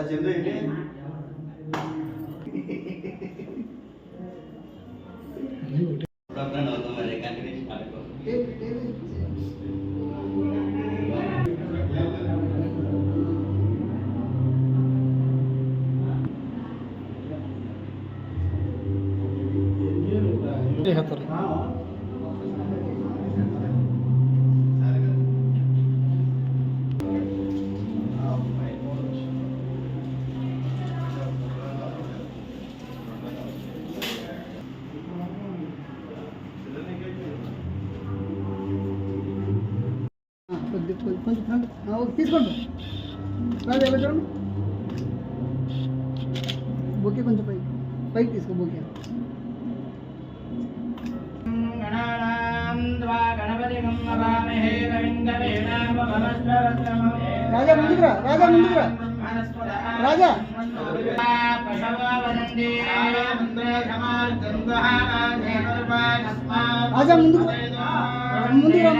చంద్ర ఏంటి కొంచెం తీసుకోండి రాజు ఎలా చూడండి బొకే కొంచెం పైకి తీసుకో బొకే రాజా ముందుకు రా రాజా ముందుకు రా రాజా రాజా ముందుకు ముందుకు రా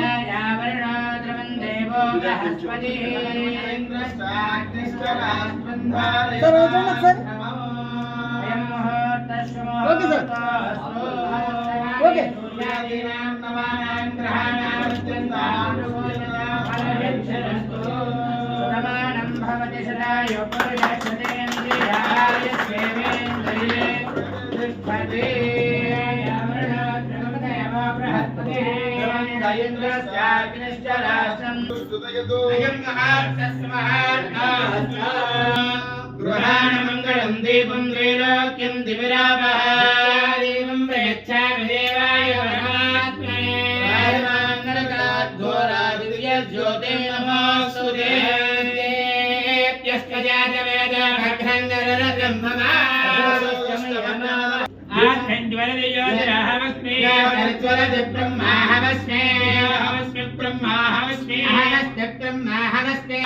ఓకే సార్ ఓకే గృహాణమంగళం దీపం త్రైలోక్యం దివిరాపహారీవం ప్రయచ్ఛామి దేవాయ పరమాత్మనే ఘోరాదివ్యజ్యోతే నమోస్తుతే దేప్యస్కజాతవేద భద్రంగరరథం ఆఖండ్వరదియోతిరహమస్మి బ్రహ్మాహమస్మి హమస్మి బ్రహ్మాహమస్మి హమస్మి బ్రహ్మాహమస్మి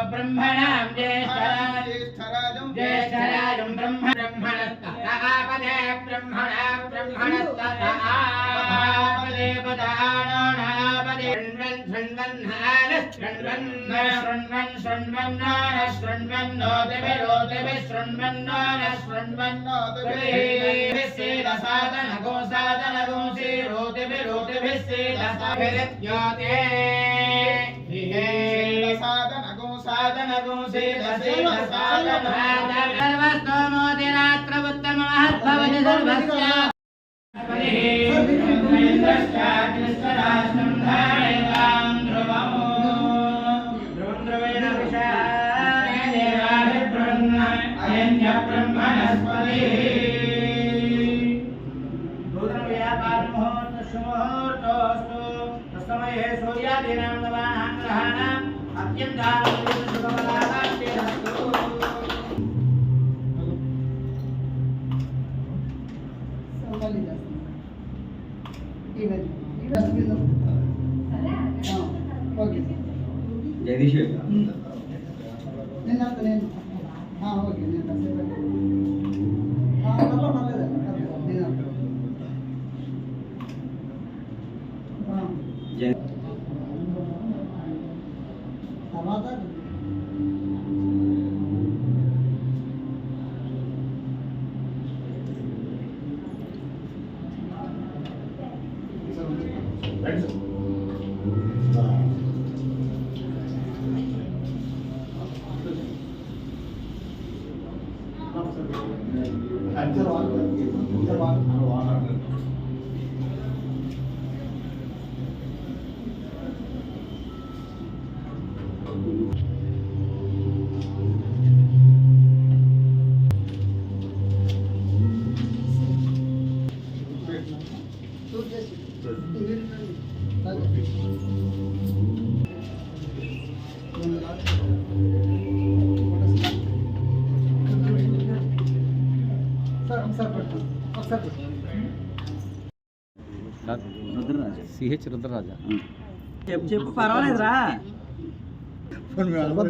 ब्रह्मणां ज्येष्ठराजं ब्रह्मणस्तापदे ब्रह्मणा ब्रह्मणस्तापदे पदानापदे जगदीश సిహెచ్ రుద్రరాజ. చెప్పు పర్వాలేదురా.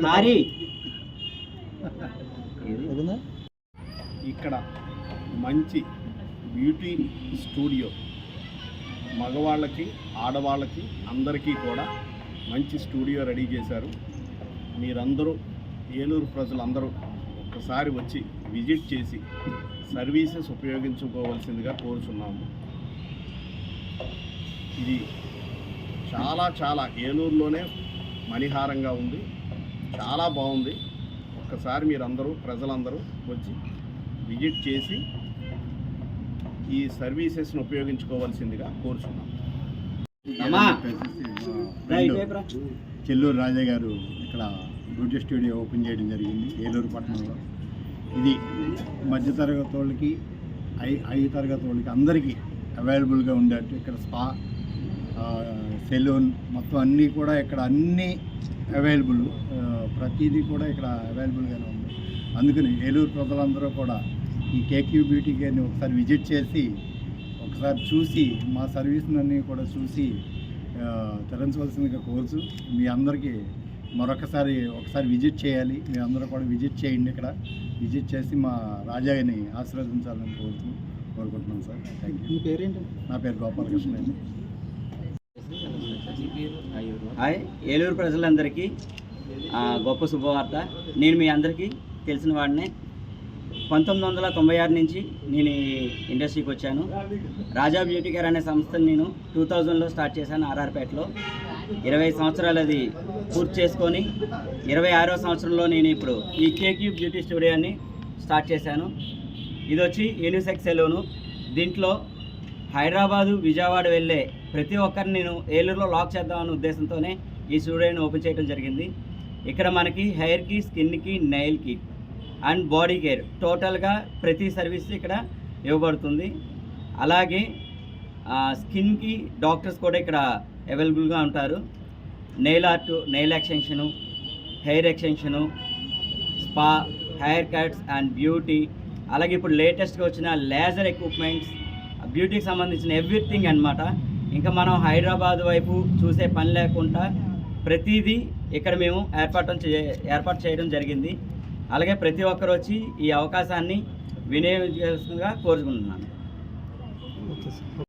మరి ఇక్కడ మంచి బ్యూటీ స్టూడియో మగవాళ్ళకి ఆడవాళ్ళకి అందరికీ కూడా మంచి స్టూడియో రెడీ చేశారు. మీరందరూ ఏలూరు ప్రజలందరూ ఒక్కసారి వచ్చి విజిట్ చేసి సర్వీసెస్ ఉపయోగించుకోవాల్సిందిగా కోరుచున్నాము. ఇది చాలా ఏలూరులోనే మణిహారంగా ఉంది, చాలా బాగుంది. ఒక్కసారి మీరందరూ ప్రజలందరూ వచ్చి విజిట్ చేసి ఈ సర్వీసెస్ను ఉపయోగించుకోవాల్సిందిగా కోరుచున్నాం. చెల్లూరు రాజా గారు ఇక్కడ బ్యూటీ స్టూడియో ఓపెన్ చేయడం జరిగింది ఏలూరు పట్టణంలో. ఇది మధ్యతరగతి వాళ్ళకి ఐదు తరగతి వాళ్ళకి అందరికీ అవైలబుల్గా ఉండేట్టు ఇక్కడ స్పా, సెలూన్ మొత్తం అన్నీ కూడా ఇక్కడ అన్నీ అవైలబుల్, ప్రతిదీ కూడా ఇక్కడ అవైలబుల్గానే ఉంది. అందుకని ఏలూరు ప్రజలందరూ కూడా ఈ కేక్యూ బ్యూటీ కేర్ని ఒకసారి విజిట్ చేసి ఒకసారి చూసి మా సర్వీస్ని కూడా చూసి తరించవలసిందిగా కోరుచు మీ అందరికీ ఒకసారి విజిట్ చేయాలి. మీరు అందరూ కూడా విజిట్ చేయండి. ఇక్కడ విజిట్ చేసి మా రాజాని ఆశీర్వదించాలని కోరుకుంటున్నాం సార్. Thank you. మీ పేరేంటి? నా పేరు గోపాలకృష్ణ అండి. హాయ్, ఏలూరు ప్రజలందరికీ గొప్ప శుభవార్త. నేను మీ అందరికీ తెలిసిన వాడినే. 1996 నుంచి నేను ఈ ఇండస్ట్రీకి వచ్చాను. రాజా బ్యూటీ కేర్ అనే సంస్థను నేను 2000లో స్టార్ట్ చేశాను ఆర్ఆర్పేటలో. 20 సంవత్సరాలు అది పూర్తి చేసుకొని 26వ సంవత్సరంలో నేను ఇప్పుడు ఈ కేక్యూ బ్యూటీ స్టూడియోని స్టార్ట్ చేశాను. ఇది వచ్చి యూనిసెక్స్ సెలూను. దీంట్లో హైదరాబాదు, విజయవాడ వెళ్ళే ప్రతి ఒక్కరిని నేను ఏలూరులో లాక్ చేద్దామనే ఉద్దేశంతోనే ఈ స్టూడియోని ఓపెన్ చేయడం జరిగింది. ఇక్కడ మనకి హెయిర్కి, స్కిన్కి, నెయిల్కి అండ్ బాడీ కేర్ టోటల్గా ప్రతి సర్వీస్ ఇక్కడ ఇవ్వబడుతుంది. అలాగే స్కిన్కి డాక్టర్స్ కూడా ఇక్కడ అవైలబుల్గా ఉంటారు. Nail art, nail extension, hair extension, spa, hair cuts and beauty, అలాగే ఇప్పుడు లేటెస్ట్గా వచ్చిన లేజర్ ఎక్విప్మెంట్స్, బ్యూటీకి సంబంధించిన ఎవ్రీథింగ్ అన్నమాట. ఇంకా మనం హైదరాబాద్ వైపు చూసే పని లేకుండా ప్రతిదీ ఇక్కడ మేము ఏర్పాటు చేయడం జరిగింది. అలాగే ప్రతి ఒక్కరు వచ్చి ఈ అవకాశాన్ని వినియోగించాల్సిందిగా కోరుకుంటున్నాను.